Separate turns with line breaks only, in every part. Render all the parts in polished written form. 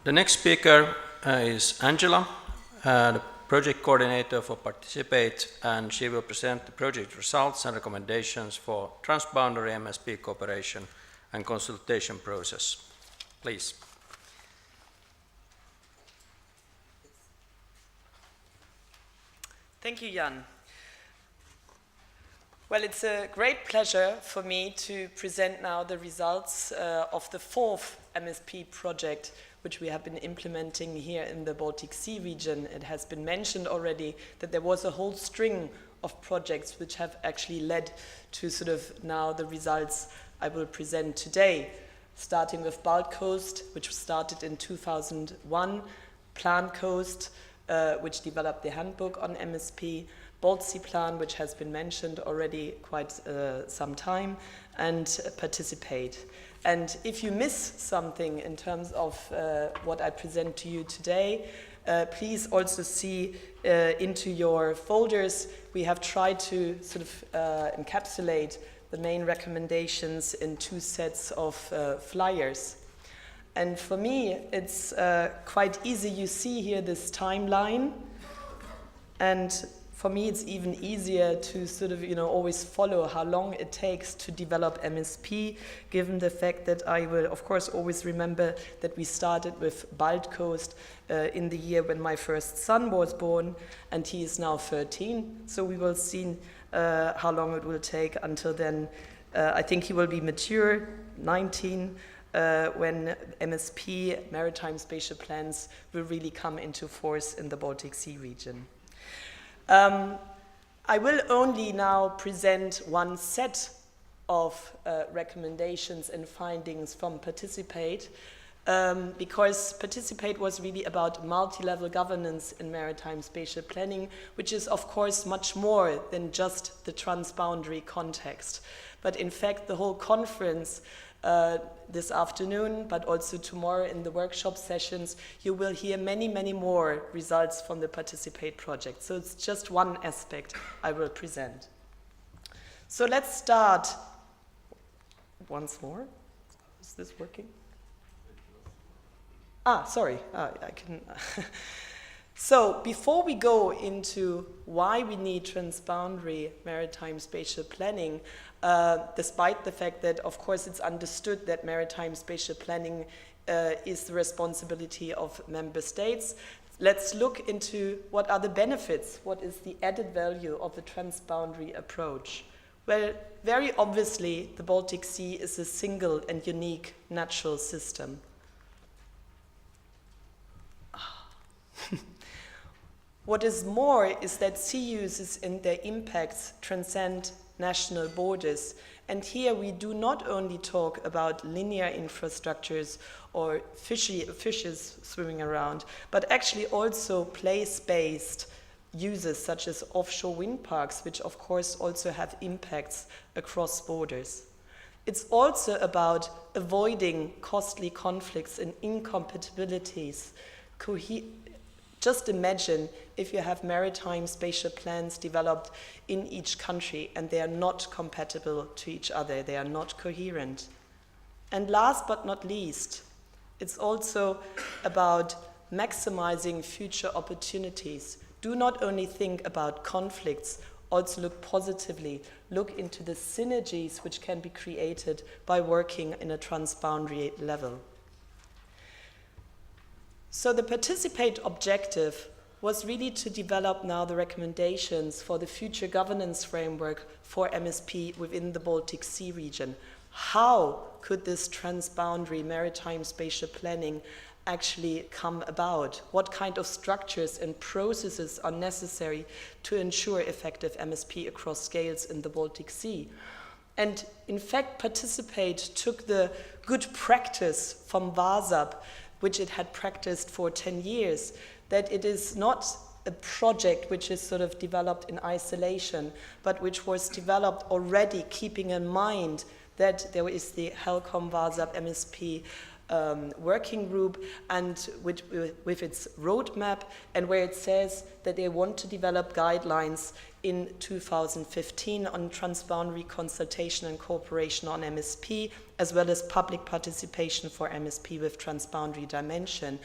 The next speaker is Angela, the project coordinator for PartiSEApate, and she will present the project results and recommendations for transboundary MSP cooperation and consultation process. Please.
Thank you, Jan. Well, it's a great pleasure for me to present now the results of the fourth MSP project which we have been implementing here in the Baltic Sea region. It has been mentioned already that there was a whole string of projects which have actually led to sort of now the results I will present today, starting with Balt Coast, which started in 2001, Plan Coast, which developed the handbook on MSP, BALTIC Plan, which has been mentioned already quite some time, and PartiSEApate. And if you miss something in terms of what I present to you today, please also see into your folders. We have tried to sort of encapsulate the main recommendations in 2 sets of flyers. And for me, it's quite easy. You see here this timeline, and for me, it's even easier to sort of, always follow how long it takes to develop MSP, given the fact that I will, of course, always remember that we started with Balt Coast in the year when my first son was born, and he is now 13. So we will see how long it will take until then. I think he will be mature, 19, when MSP, Maritime Spatial Plans, will really come into force in the Baltic Sea region. I will only now present 1 set of recommendations and findings from PartiSEApate, because PartiSEApate was really about multi-level governance in maritime spatial planning, which is of course much more than just the transboundary context. But in fact, the whole conference this afternoon, but also tomorrow in the workshop sessions, you will hear many, many more results from the PartiSEApate project. So it's just one aspect I will present. So let's start once more. Is this working? Sorry, I can. So before we go into why we need transboundary maritime spatial planning, despite the fact that, of course, it's understood that maritime spatial planning is the responsibility of member states, let's look into what are the benefits, what is the added value of the transboundary approach. Well, very obviously, the Baltic Sea is a single and unique natural system. What is more is that sea uses and their impacts transcend national borders. And here we do not only talk about linear infrastructures or fishes swimming around, but actually also place-based uses such as offshore wind parks, which of course also have impacts across borders. It's also about avoiding costly conflicts and incompatibilities. Just imagine if you have maritime spatial plans developed in each country and they are not compatible to each other, they are not coherent. And last but not least, it's also about maximizing future opportunities. Do not only think about conflicts, also look positively, look into the synergies which can be created by working in a transboundary level. So the PartiSEApate objective was really to develop now the recommendations for the future governance framework for MSP within the Baltic Sea region. How could this transboundary maritime spatial planning actually come about? What kind of structures and processes are necessary to ensure effective MSP across scales in the Baltic Sea? And in fact, PartiSEApate took the good practice from VASAP, which it had practiced for 10 years, that it is not a project which is sort of developed in isolation, but which was developed already keeping in mind that there is the HELCOM VASAP MSP working group, and with its roadmap, and where it says that they want to develop guidelines in 2015 on transboundary consultation and cooperation on MSP, as well as public participation for MSP with transboundary dimension.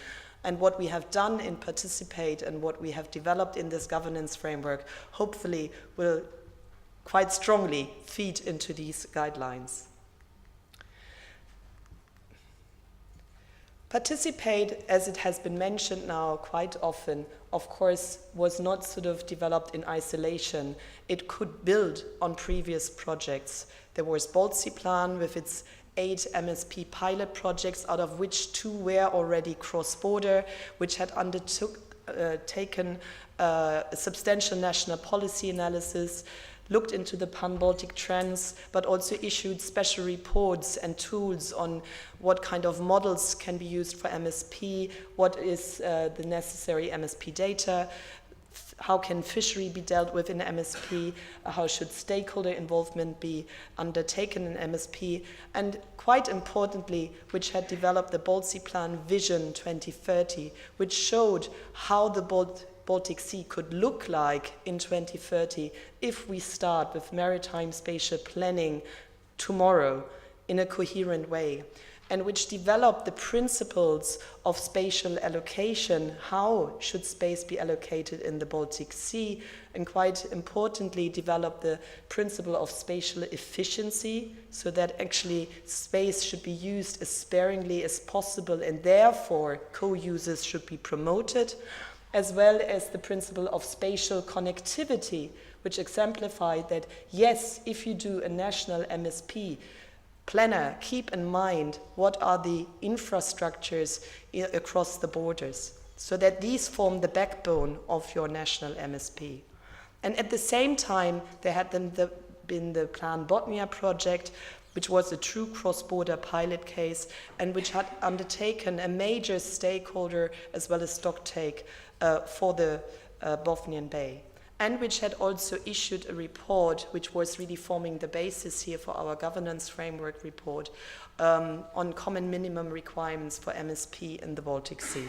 And what we have done in PartiSEApate and what we have developed in this governance framework hopefully will quite strongly feed into these guidelines. PartiSEApate, as it has been mentioned now quite often, of course, was not sort of developed in isolation. It could build on previous projects. There was BALTIC Plan with its 8 MSP pilot projects, out of which 2 were already cross-border, which had taken a substantial national policy analysis, looked into the pan-Baltic trends, but also issued special reports and tools on what kind of models can be used for MSP, what is the necessary MSP data, how can fishery be dealt with in MSP, how should stakeholder involvement be undertaken in MSP, and quite importantly, which had developed the BALTIC Plan Vision 2030, which showed how the Baltic Sea could look like in 2030 if we start with maritime spatial planning tomorrow in a coherent way, and which developed the principles of spatial allocation. How should space be allocated in the Baltic Sea? And quite importantly, developed the principle of spatial efficiency, so that actually space should be used as sparingly as possible, and therefore co-users should be promoted, as well as the principle of spatial connectivity, which exemplified that, yes, if you do a national MSP, planner, keep in mind what are the infrastructures across the borders, so that these form the backbone of your national MSP. And at the same time, there had been the Plan Botnia project, which was a true cross-border pilot case, and which had undertaken a major stakeholder as well as stocktake for the Bothnian Bay, and which had also issued a report which was really forming the basis here for our governance framework report on common minimum requirements for MSP in the Baltic Sea.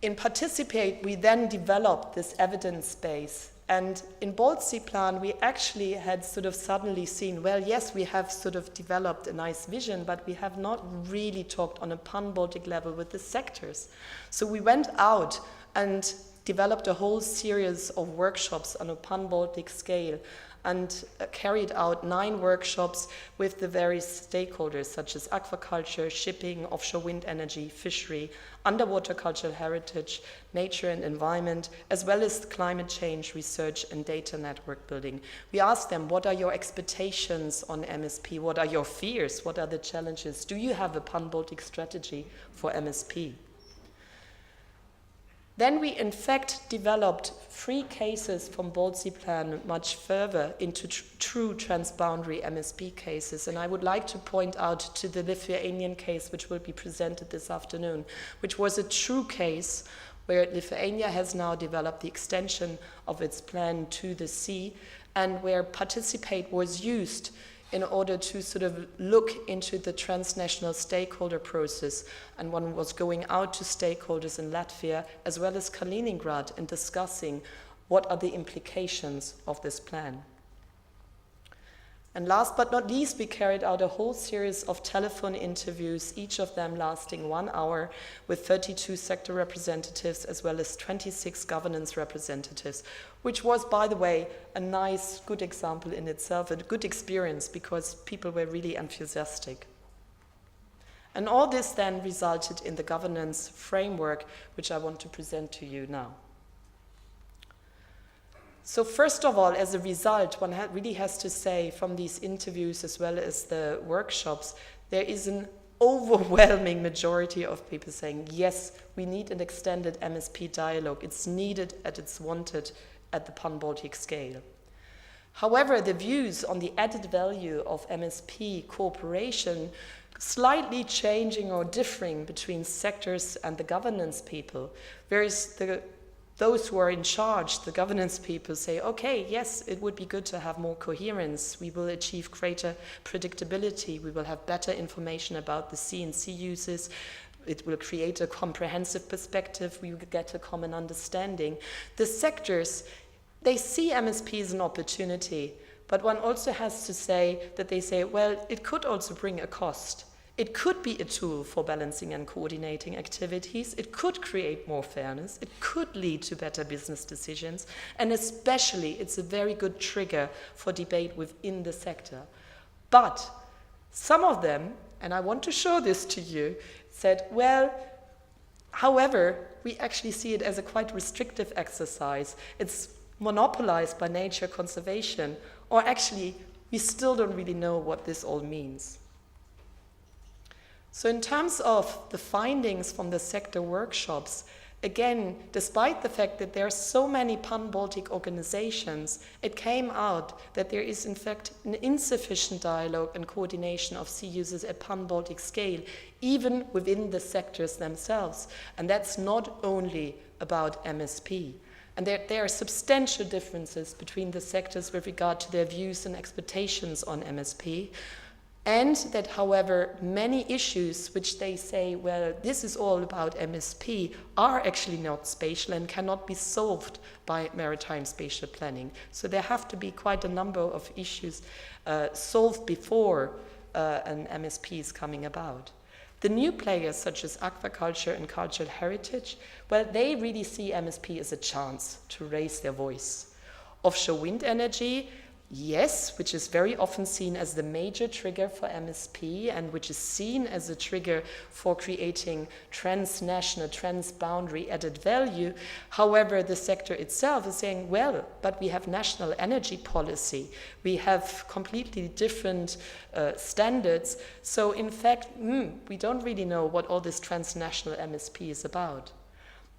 In PartiSEApate, we then developed this evidence base. And in BALTIC Plan, we actually had sort of suddenly seen, well, yes, we have sort of developed a nice vision, but we have not really talked on a pan-Baltic level with the sectors. So we went out and developed a whole series of workshops on a pan-Baltic scale, and carried out 9 workshops with the various stakeholders, such as aquaculture, shipping, offshore wind energy, fishery, underwater cultural heritage, nature and environment, as well as climate change research and data network building. We asked them, what are your expectations on MSP? What are your fears? What are the challenges? Do you have a pan-Baltic strategy for MSP? Then we, in fact, developed 3 cases from BALTIC Plan much further into true transboundary MSP cases. And I would like to point out to the Lithuanian case, which will be presented this afternoon, which was a true case where Lithuania has now developed the extension of its plan to the sea, and where PartiSEApate was used in order to sort of look into the transnational stakeholder process. And one was going out to stakeholders in Latvia as well as Kaliningrad and discussing what are the implications of this plan. And last but not least, we carried out a whole series of telephone interviews, each of them lasting 1 hour, with 32 sector representatives as well as 26 governance representatives, which was, by the way, a nice, good example in itself, a good experience, because people were really enthusiastic. And all this then resulted in the governance framework, which I want to present to you now. So first of all, as a result, one really has to say from these interviews as well as the workshops, there is an overwhelming majority of people saying, yes, we need an extended MSP dialogue. It's needed and it's wanted at the pan-Baltic scale. However, the views on the added value of MSP cooperation slightly changing or differing between sectors and the governance people, whereas the those who are in charge, the governance people, say, okay, yes, it would be good to have more coherence. We will achieve greater predictability. We will have better information about the C&C uses. It will create a comprehensive perspective. We will get a common understanding. The sectors, they see MSP as an opportunity, but one also has to say that they say, well, it could also bring a cost. It could be a tool for balancing and coordinating activities. It could create more fairness. It could lead to better business decisions. And especially, it's a very good trigger for debate within the sector. But some of them, and I want to show this to you, said, well, however, we actually see it as a quite restrictive exercise. It's monopolized by nature conservation, or actually, we still don't really know what this all means. So in terms of the findings from the sector workshops, again, despite the fact that there are so many pan-Baltic organizations, it came out that there is in fact an insufficient dialogue and coordination of sea users at pan-Baltic scale, even within the sectors themselves. And that's not only about MSP. And there are substantial differences between the sectors with regard to their views and expectations on MSP. And that, however, many issues which they say, well, this is all about MSP, are actually not spatial and cannot be solved by maritime spatial planning. So there have to be quite a number of issues solved before an MSP is coming about. The new players, such as aquaculture and cultural heritage, well, they really see MSP as a chance to raise their voice. Offshore wind energy, yes, which is very often seen as the major trigger for MSP and which is seen as a trigger for creating transnational, transboundary added value. However, the sector itself is saying, well, but we have national energy policy. We have completely different standards. So in fact, we don't really know what all this transnational MSP is about.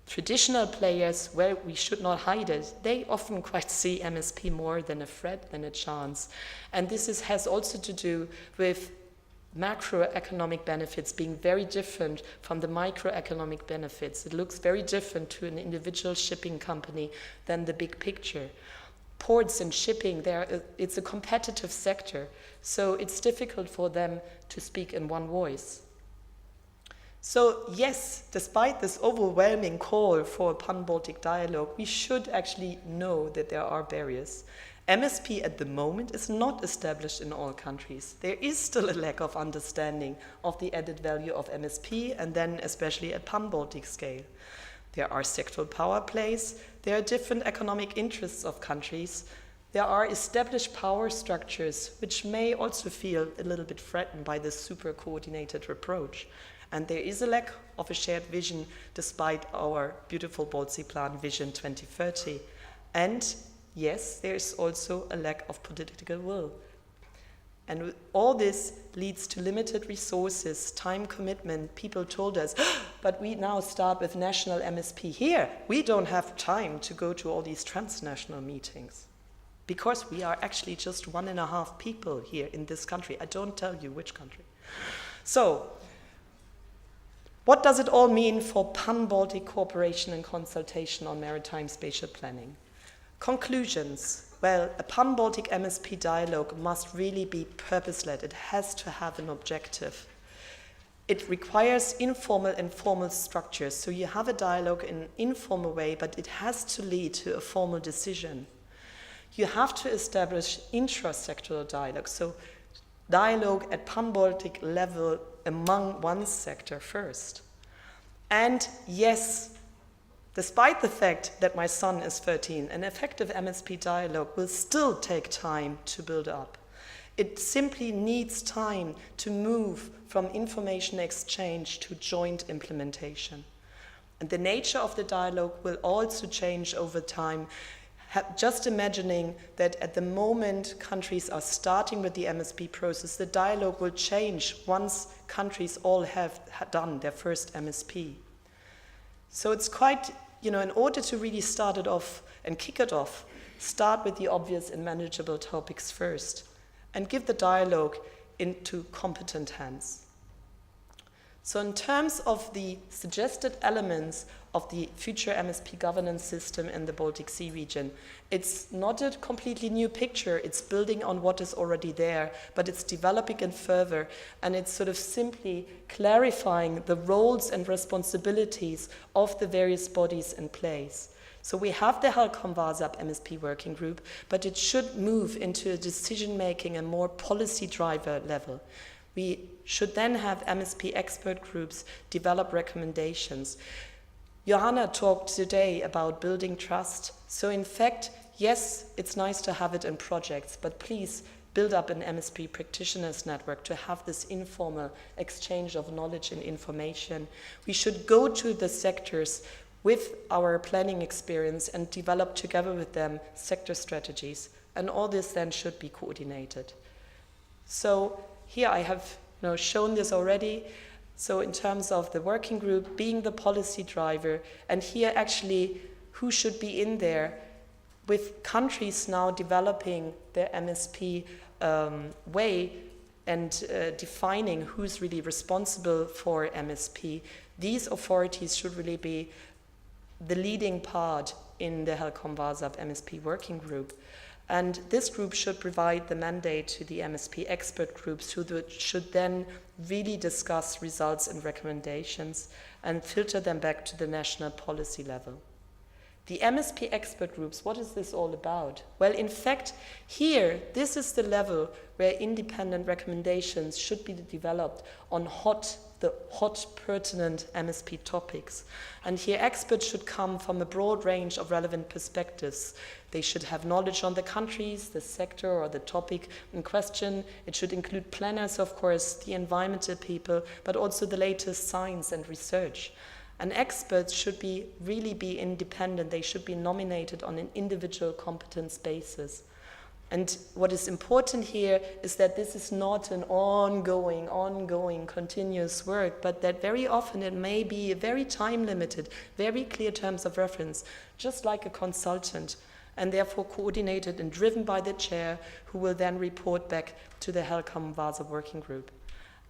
Traditional players, well, we should not hide it. They often quite see MSP more than a threat than a chance. And this has also to do with macroeconomic benefits being very different from the microeconomic benefits. It looks very different to an individual shipping company than the big picture. Ports and shipping, it's a competitive sector, so it's difficult for them to speak in one voice. So yes, despite this overwhelming call for a pan-Baltic dialogue, we should actually know that there are barriers. MSP at the moment is not established in all countries. There is still a lack of understanding of the added value of MSP, and then especially at pan-Baltic scale. There are sectoral power plays, there are different economic interests of countries, there are established power structures which may also feel a little bit threatened by this super coordinated approach. And there is a lack of a shared vision despite our beautiful Baltic Plan Vision 2030. And yes, there is also a lack of political will. And all this leads to limited resources, time commitment. People told us, but we now start with national MSP here. We don't have time to go to all these transnational meetings because we are actually just 1.5 people here in this country. I don't tell you which country. So, what does it all mean for pan-Baltic cooperation and consultation on maritime spatial planning? Conclusions. Well, a pan-Baltic MSP dialogue must really be purpose-led. It has to have an objective. It requires informal and formal structures. So you have a dialogue in an informal way, but it has to lead to a formal decision. You have to establish intra-sectoral dialogue. So dialogue at pan-Baltic level among one sector first. And yes, despite the fact that my son is 13, an effective MSP dialogue will still take time to build up. It simply needs time to move from information exchange to joint implementation. And the nature of the dialogue will also change over time. Just imagining that at the moment countries are starting with the MSP process, the dialogue will change once countries all have done their first MSP. So it's quite, in order to really start it off and kick it off, start with the obvious and manageable topics first and give the dialogue into competent hands. So in terms of the suggested elements of the future MSP governance system in the Baltic Sea region, it's not a completely new picture. It's building on what is already there, but it's developing it further, and it's sort of simply clarifying the roles and responsibilities of the various bodies in place. So we have the HELCOM-WASAP MSP working group, but it should move into a decision-making and more policy driver level. We should then have MSP expert groups develop recommendations. Johanna talked today about building trust. So in fact, yes, it's nice to have it in projects, but please build up an MSP Practitioners Network to have this informal exchange of knowledge and information. We should go to the sectors with our planning experience and develop together with them sector strategies. And all this then should be coordinated. So here I have shown this already. So in terms of the working group being the policy driver, and here actually who should be in there, with countries now developing their MSP way and defining who's really responsible for MSP, these authorities should really be the leading part in the HELCOM-WASAP MSP working group. And this group should provide the mandate to the MSP expert groups who should then really discuss results and recommendations and filter them back to the national policy level. The MSP expert groups, what is this all about? Well, in fact, here, this is the level where independent recommendations should be developed on the hot, pertinent MSP topics. And here, experts should come from a broad range of relevant perspectives. They should have knowledge on the countries, the sector, or the topic in question. It should include planners, of course, the environmental people, but also the latest science and research. And experts should really be independent. They should be nominated on an individual competence basis. And what is important here is that this is not an ongoing, continuous work, but that very often it may be very time-limited, very clear terms of reference, just like a consultant, and therefore coordinated and driven by the chair, who will then report back to the HELCOM-WASAP working group.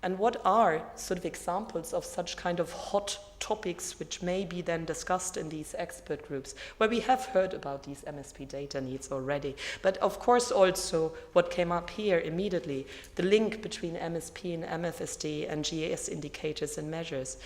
And what are sort of examples of such kind of hot topics which may be then discussed in these expert groups? Well, we have heard about these MSP data needs already, but of course also what came up here immediately, the link between MSP and MFSD and GIS indicators and measures,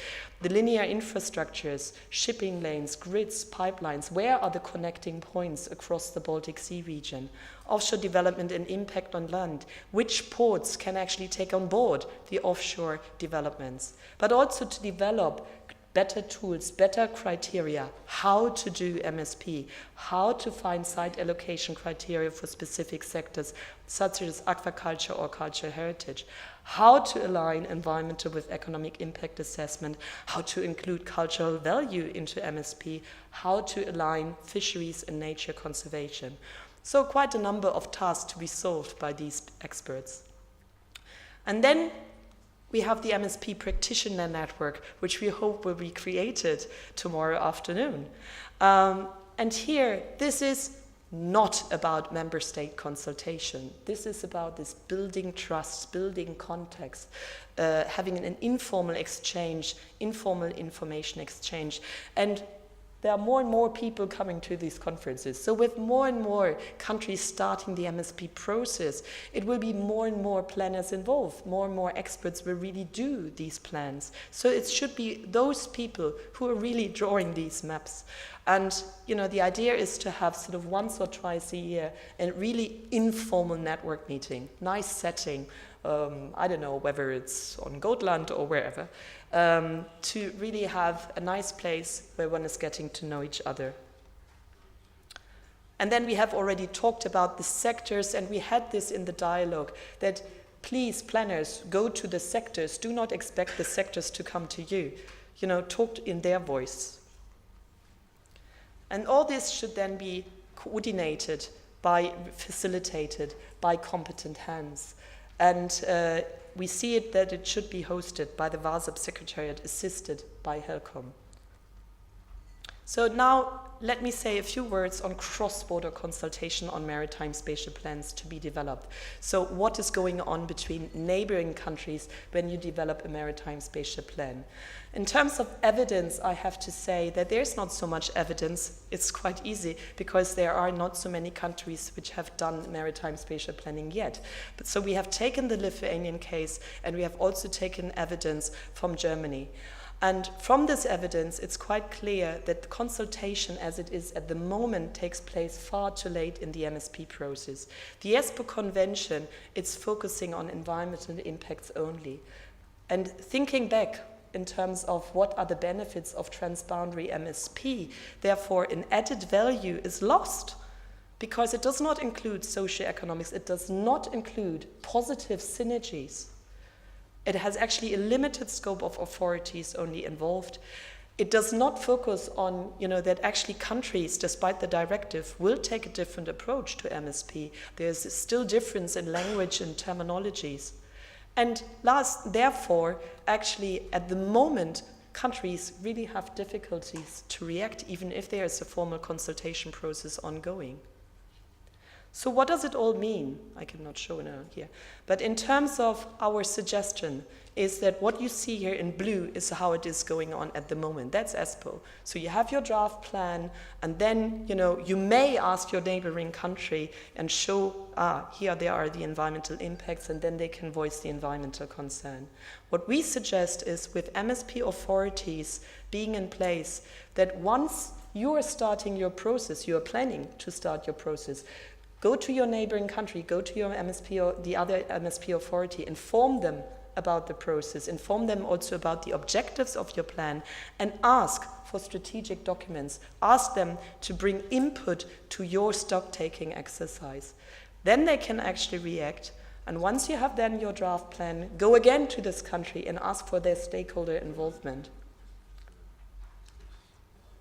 the linear infrastructures, shipping lanes, grids, pipelines, where are the connecting points across the Baltic Sea region? Offshore development and impact on land, which ports can actually take on board the offshore developments, but also to develop better tools, better criteria, how to do MSP, how to find site allocation criteria for specific sectors, such as aquaculture or cultural heritage, how to align environmental with economic impact assessment, how to include cultural value into MSP, how to align fisheries and nature conservation. So quite a number of tasks to be solved by these experts. And then we have the Msp Practitioner Network, which we hope will be created tomorrow afternoon. And here, this is not about member state consultation. This is about this building trust, building context, having an informal exchange, informal information exchange. And there are more and more people coming to these conferences. So with more and more countries starting the MSP process, it will be more and more planners involved. More and more experts will really do these plans. So it should be those people who are really drawing these maps. And the idea is to have sort of once or twice a year a really informal network meeting, nice setting. I don't know whether it's on Gotland or wherever, to really have a nice place where one is getting to know each other. And then we have already talked about the sectors, and we had this in the dialogue, that please, planners, go to the sectors. Do not expect the sectors to come to you. Talk in their voice. And all this should then be coordinated facilitated by competent hands. And we see it that it should be hosted by the WASAP Secretariat, assisted by HELCOM. So now let me say a few words on cross-border consultation on maritime spatial plans to be developed. So what is going on between neighboring countries when you develop a maritime spatial plan? In terms of evidence, I have to say that there's not so much evidence. It's quite easy because there are not so many countries which have done maritime spatial planning yet. But so we have taken the Lithuanian case and we have also taken evidence from Germany. And from this evidence, it's quite clear that the consultation as it is at the moment takes place far too late in the MSP process. The Espoo Convention, it's focusing on environmental impacts only. And thinking back in terms of what are the benefits of transboundary MSP, therefore an added value is lost because it does not include socioeconomics, it does not include positive synergies. It has actually a limited scope of authorities only involved. It does not focus on, that actually countries, despite the directive, will take a different approach to MSP. There's still difference in language and terminologies. And last, therefore, actually, at the moment, countries really have difficulties to react, even if there is a formal consultation process ongoing. So what does it all mean? I cannot show it here. But in terms of our suggestion is that what you see here in blue is how it is going on at the moment. That's Espoo. So you have your draft plan, and then you may ask your neighboring country and show, here there are the environmental impacts, and then they can voice the environmental concern. What we suggest is with MSP authorities being in place, that once you are starting your process, you are planning to start your process, go to your neighboring country, go to your MSP or the other MSP authority, inform them about the process, inform them also about the objectives of your plan, and ask for strategic documents. Ask them to bring input to your stock-taking exercise. Then they can actually react, and once you have then your draft plan, go again to this country and ask for their stakeholder involvement.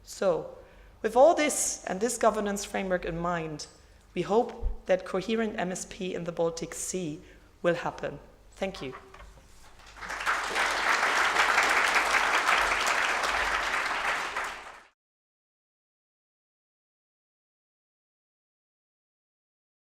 So, with all this and this governance framework in mind, we hope that coherent MSP in the Baltic Sea will happen. Thank you.